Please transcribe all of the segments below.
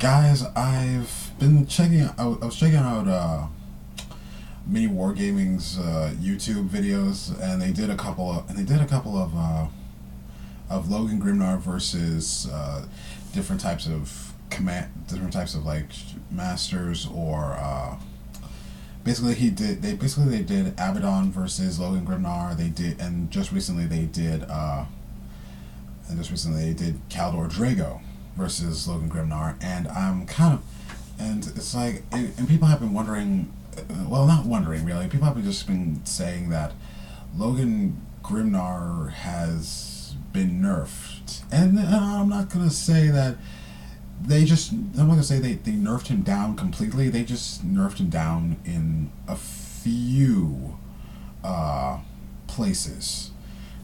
Guys, I've been checking. I was checking out mini wargaming's YouTube videos, and they did a couple of Logan Grimnar versus different types of like masters or basically they did Abaddon versus Logan Grimnar. They did and just recently they did Kaldor Drago versus Logan Grimnar, and and it's like, and people have been wondering, well, not wondering really, people have just been saying that Logan Grimnar has been nerfed, and I'm not gonna say that I'm not gonna say they nerfed him down completely. They just nerfed him down in a few places,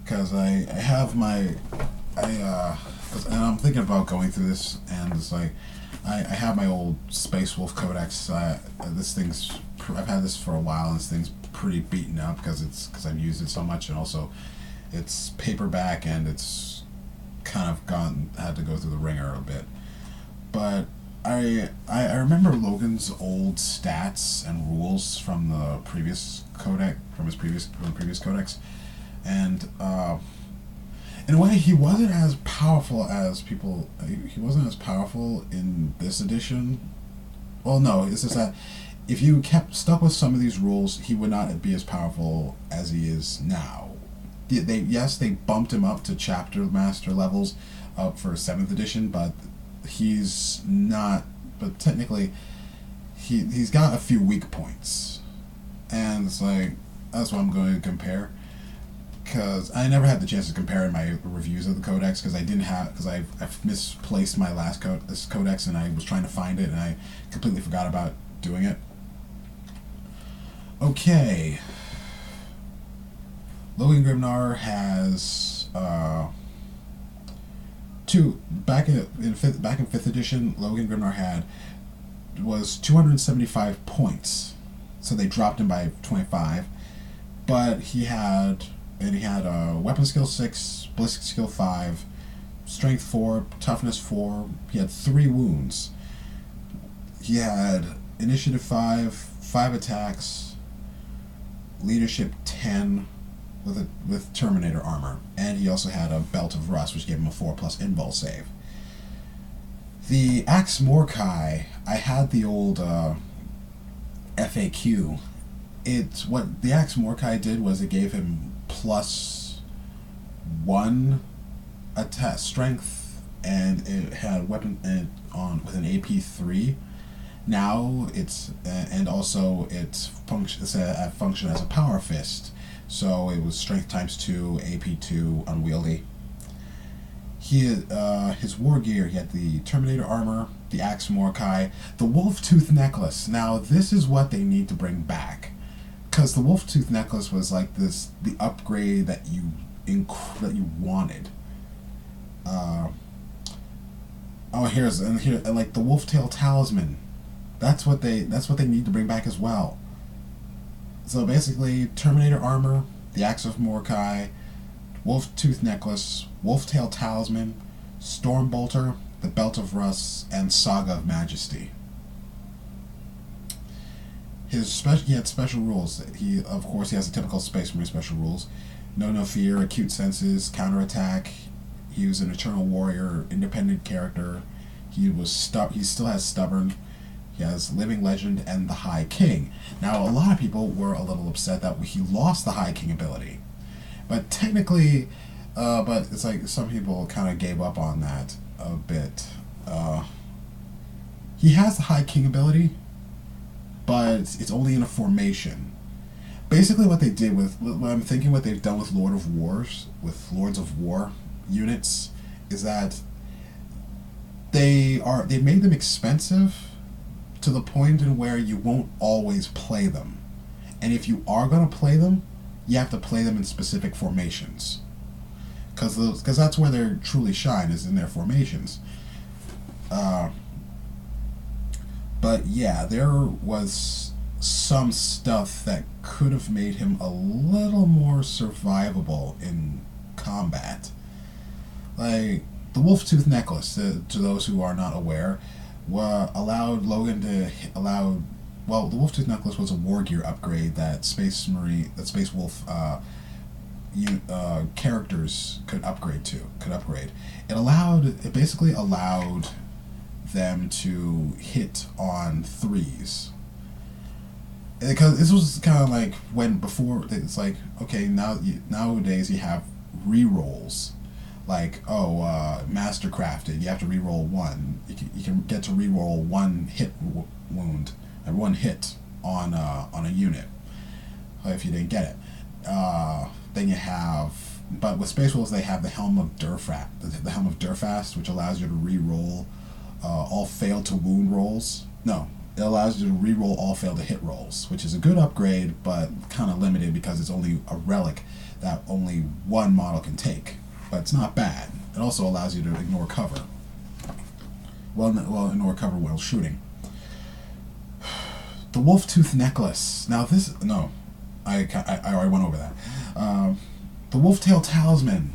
because I have my and I'm thinking about going through this, and it's like I have my old Space Wolf Codex. I've had this for a while, and this thing's pretty beaten up because I've used it so much, and also it's paperback, and it's kind of had to go through the ringer a bit. But I remember Logan's old stats and rules from the previous codex, from the previous codex, and in a way, he wasn't as powerful as people. He wasn't as powerful in this edition. Well, no, it's just that if you kept stuck with some of these rules, he would not be as powerful as he is now. They bumped him up to chapter master levels up for 7th edition, but he's not. But technically, he's got a few weak points, and it's like that's what I'm going to compare. Because I never had the chance to compare in my reviews of the codex, because I've misplaced my last this codex, and I was trying to find it and I completely forgot about doing it. Okay, Logan Grimnar has back in fifth edition. Logan Grimnar was 275 points, so they dropped him by 25, but he had weapon skill 6, ballistic skill 5, strength 4, toughness 4. He had 3 wounds. He had initiative 5 attacks, leadership 10 with Terminator armor, and he also had a belt of rust, which gave him a 4+ invul save. The Axe Mordecai, I had the old FAQ. What the Axe Mordecai did was it gave him +1 attack strength, and it had weapon on with an AP3. Now it's and also it's a function as a power fist, so it was strength ×2, AP2, unwieldy. His war gear, he had the Terminator armor, the Axe Mordecai, the Wolf Tooth necklace. Now this is what they need to bring back, because the Wolf Tooth necklace was like the upgrade that you wanted. Here's like the Wolf Tail talisman. That's what they need to bring back as well. So basically, Terminator armor, the Axe of Mordecai, Wolf Tooth necklace, Wolf Tail talisman, Stormbolter, the Belt of Rust, and Saga of Majesty. He had special rules. He has the typical Space Marine special rules: no fear, acute senses, counterattack. He was an Eternal Warrior, independent character. He still has stubborn. He has Living Legend and the High King. Now, a lot of people were a little upset that he lost the High King ability, but technically, but it's like some people kind of gave up on that a bit. He has the High King ability, but it's only in a formation. Basically, what they've done with Lords of War units, is that they made them expensive to the point in where you won't always play them, and if you are going to play them, you have to play them in specific formations, because that's where they truly shine, is in their formations. But yeah, there was some stuff that could have made him a little more survivable in combat. Like the Wolf Tooth necklace, to those who are not aware, allowed Logan to allow. Well, the Wolf Tooth Necklace was a war gear upgrade that Space Wolf characters could upgrade to. It basically allowed them to hit on threes. Because this was kind of like when before it's like, okay, nowadays you have re-rolls, like mastercrafted, you have to re-roll one. You can get to re-roll one hit wound and one hit on a unit if you didn't get it. Then you have, but with Space Wolves they have the Helm of Durfast, which allows you to re-roll all failed to wound rolls. No, it allows you to re-roll all failed to hit rolls, which is a good upgrade, but kind of limited because it's only a relic that only one model can take. But it's not bad. It also allows you to ignore cover. Ignore cover while shooting. The Wolf Tooth Necklace. Now I already went over that. The Wolf Tail Talisman.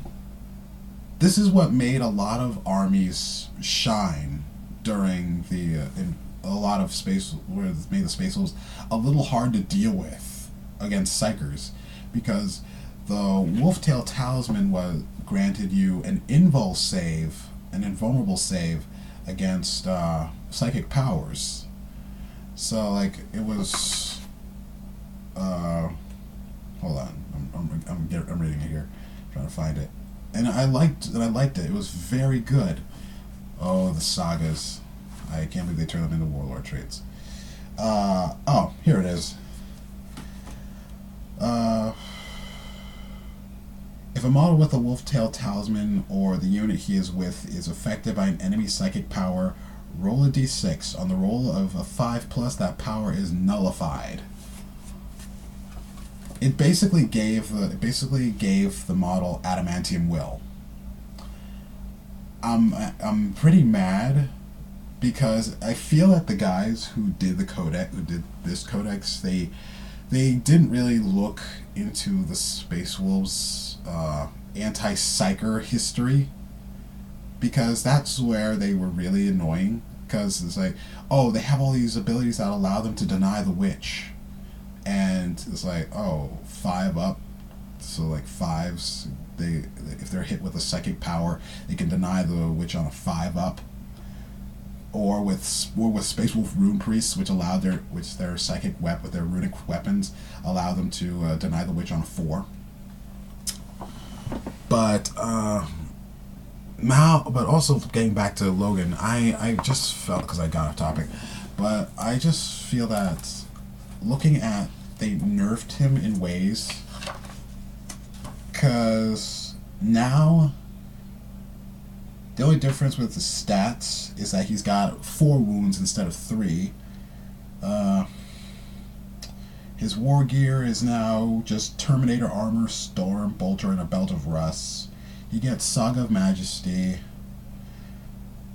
This is what made a lot of armies shine during a lot of space, where it made the Space Wolves a little hard to deal with against Psychers, because the Wolftail Talisman granted you an invulnerable save against psychic powers. So like it was. Hold on, I'm reading it here, trying to find it, and I liked it. It was very good. Oh, the sagas. I can't believe they turned them into warlord traits. Here it is. If a model with a Wolftail Talisman or the unit he is with is affected by an enemy psychic power, roll a d6. On the roll of a 5+, that power is nullified. It basically gave the model adamantium will. I'm pretty mad, because I feel that the guys who did this codex, they didn't really look into the Space Wolves anti-psyker history, because that's where they were really annoying. Because it's like, oh, they have all these abilities that allow them to deny the witch, and it's like, oh, 5 up, so like 5s, if they're hit with a psychic power, they can deny the witch on a 5 up. Or with Space Wolf Rune Priests, which their psychic with their runic weapons allow them to deny the witch on a 4. But also getting back to Logan, I just felt, because I got off topic, but I just feel that they nerfed him in ways, because now the only difference with the stats is that he's got 4 wounds instead of 3. His war gear is now just Terminator armor, Storm, Bolter, and a Belt of Rust. He gets Saga of Majesty.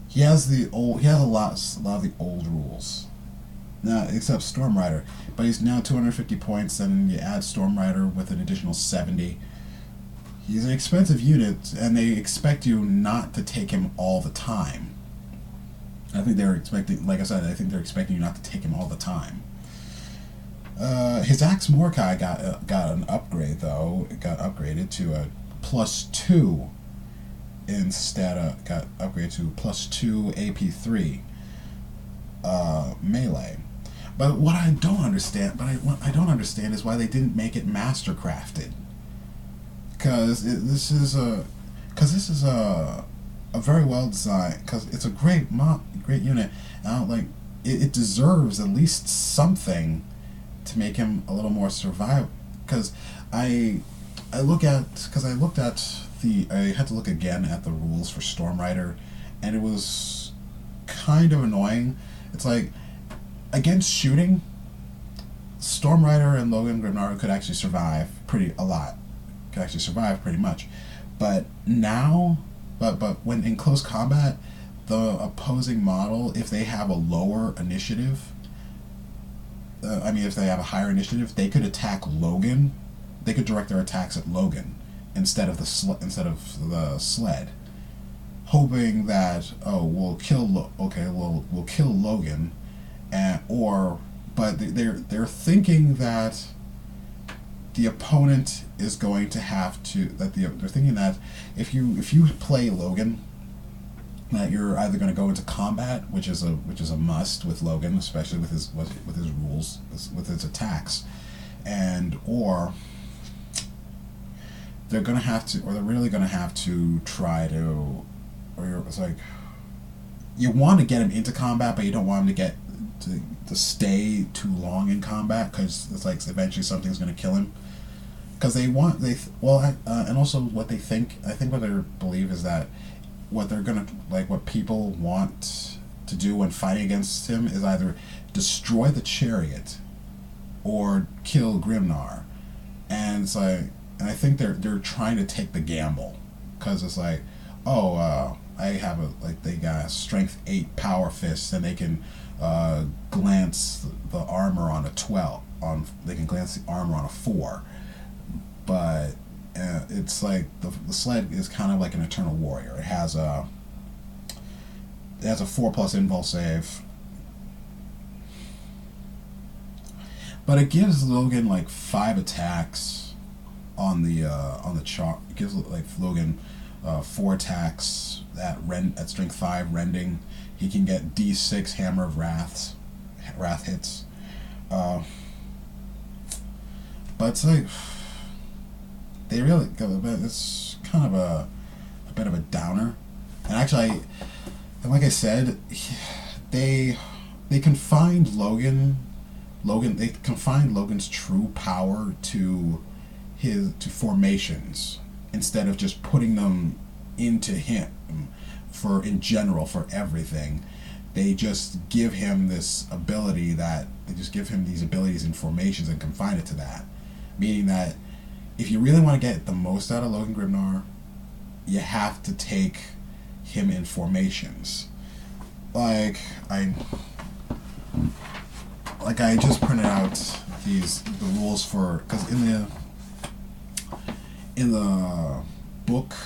He has a lot of the old rules. Now, except Storm Rider, but he's now 250 points, and you add Storm Rider with an additional 70. He's an expensive unit, and they expect you not to take him all the time. I think they're expecting, like I said, they're expecting you not to take him all the time. His Axe Mordecai got an upgrade, though. It got upgraded to a +2 instead of, got upgraded to +2 AP3 melee. But what I don't understand, is why they didn't make it mastercrafted. Because this is a very well designed, because it's a great unit, and it deserves at least something to make him a little more survival. Because I had to look again at the rules for Storm Rider, and it was kind of annoying. It's like, against shooting, Storm Rider and Logan Grimnar could actually survive pretty much. But now, but when in close combat, the opposing model, if they have a lower initiative, if they have a higher initiative, they could attack Logan. They could direct their attacks at Logan instead of the sled. hoping that, oh, we'll kill Logan, but they're thinking that the opponent is going to have to they're thinking that if you play Logan, that you're either going to go into combat, which is a must with Logan, especially with his rules, with his attacks, or they're going to have to, or they're really going to have to try to, it's like you want to get him into combat, but you don't want him to stay too long in combat, because it's like eventually something's going to kill him. Because and also what they think, I think what they believe is that what they're gonna, like, what people want to do when fighting against him is either destroy the chariot or kill Grimnar, and it's like, and I think they're trying to take the gamble, because it's like, I have they got a strength 8 power fist, and they can glance the armor on a 12 they can glance the armor on a 4, but it's like the sled is kind of like an Eternal Warrior. It has a 4+ impulse save, but it gives Logan like 5 attacks on the chart. It gives like Logan 4 attacks at strength 5 rending. He can get D6 Hammer of Wrath hits, but it's like, they really go. It's kind of a bit of a downer, and actually, and like I said, they confined Logan. They confined Logan's true power to formations, instead of just putting them into him in general for everything. They just give him this ability they just give him these abilities in formations and confine it to that, meaning that if you really want to get the most out of Logan Grimnar, you have to take him in formations. I just printed out the rules for, because in the book,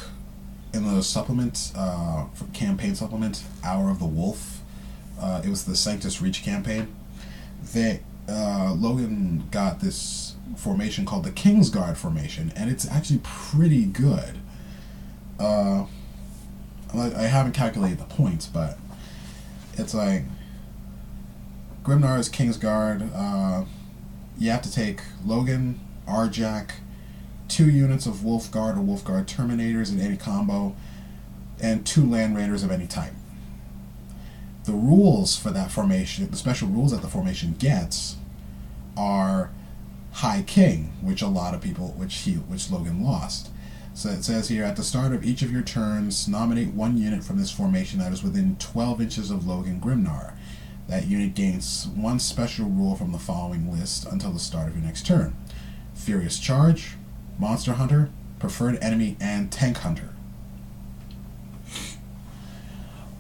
in the supplement, for campaign supplement, Hour of the Wolf, it was the Sanctus Reach campaign. Logan got this formation called the Kingsguard formation, and it's actually pretty good. I haven't calculated the points, but it's like Grimnar's Kingsguard. You have to take Logan, Arjak, 2 units of Wolfguard or Wolfguard Terminators in any combo, and 2 Land Raiders of any type. The rules for that formation, the special rules that the formation gets, are High King, which Logan lost. So it says here, at the start of each of your turns, nominate 1 unit from this formation that is within 12 inches of Logan Grimnar. That unit gains 1 special rule from the following list until the start of your next turn: Furious Charge, Monster Hunter, Preferred Enemy, and Tank Hunter.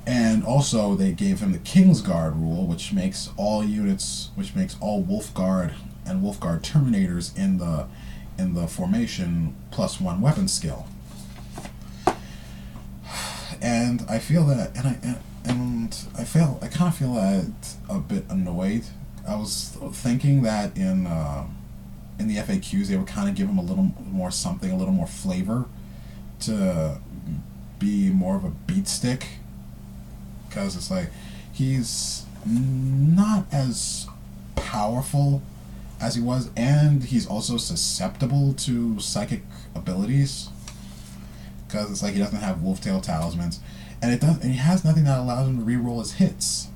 And also they gave him the Kingsguard rule, which makes all Wolfguard and Wolfguard Terminators in the formation +1 weapon skill. And I feel that, I kind of feel that a bit annoyed. I was thinking that in the FAQs they would kind of give him a little more something, a little more flavor, to be more of a beat stick, because it's like he's not as powerful as he was, and he's also susceptible to psychic abilities, because it's like he doesn't have Wolftail talismans, and he has nothing that allows him to reroll his hits.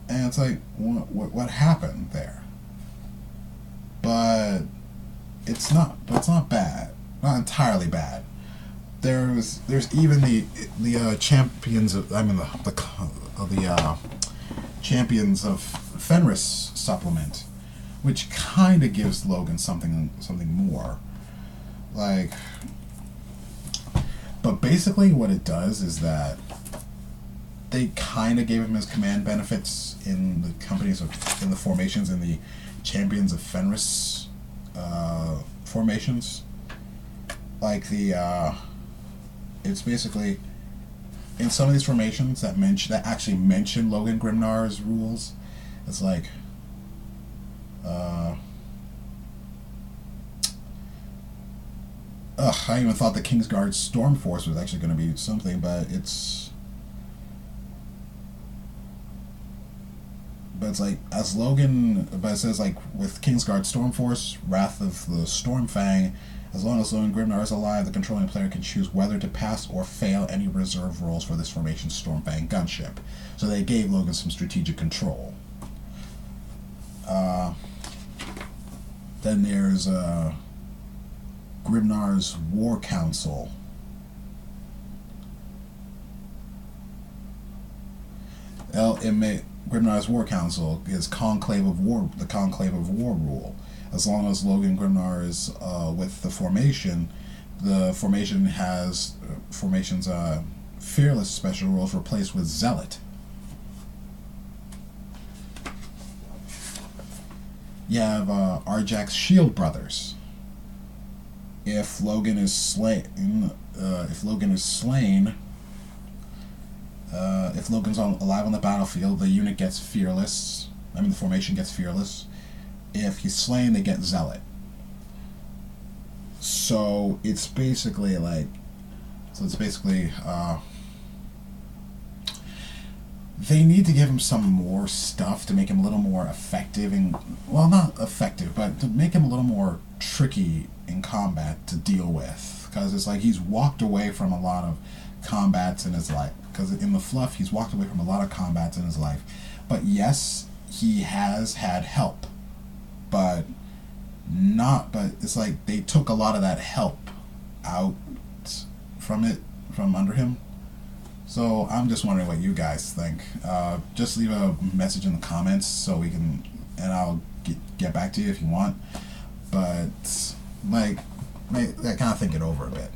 And it's like, what happened there? But it's not bad, not entirely bad. There's even the champions of, the champions of Fenris supplement, which kind of gives Logan something more, like. But basically, what it does is that they kind of gave him his command benefits in the formations in the champions of Fenris formations, like the it's basically in some of these formations that actually mention Logan Grimnar's rules. It's like, I even thought the Kingsguard Storm Force was actually going to be something, but it's like as Logan, but it says like with Kingsguard Storm Force, Wrath of the Stormfang, as long as Logan Grimnar is alive, the controlling player can choose whether to pass or fail any reserve rolls for this formation Stormfang gunship. So they gave Logan some strategic control. Then there's Grimnar's War Council. Grimnar's War Council is Conclave of War, the Conclave of War rule. As long as Logan Grimnar is with the formation has formation's Fearless special rules replaced with Zealot. You have Arjak's Shield Brothers. If Logan is slain, if Logan's alive on the battlefield, the unit gets Fearless. The formation gets Fearless. If he's slain, they get Zealot. So it's basically they need to give him some more stuff to make him a little more effective, and well, not effective, but to make him a little more tricky in combat to deal with, because it's like he's walked away from a lot of combats in his life, because in the fluff he's walked away from a lot of combats in his life. But yes, he has had help, but it's like they took a lot of that help out from under him. So I'm just wondering what you guys think. Just leave a message in the comments so we can, and I'll get back to you if you want. But like, I kind of think it over a bit.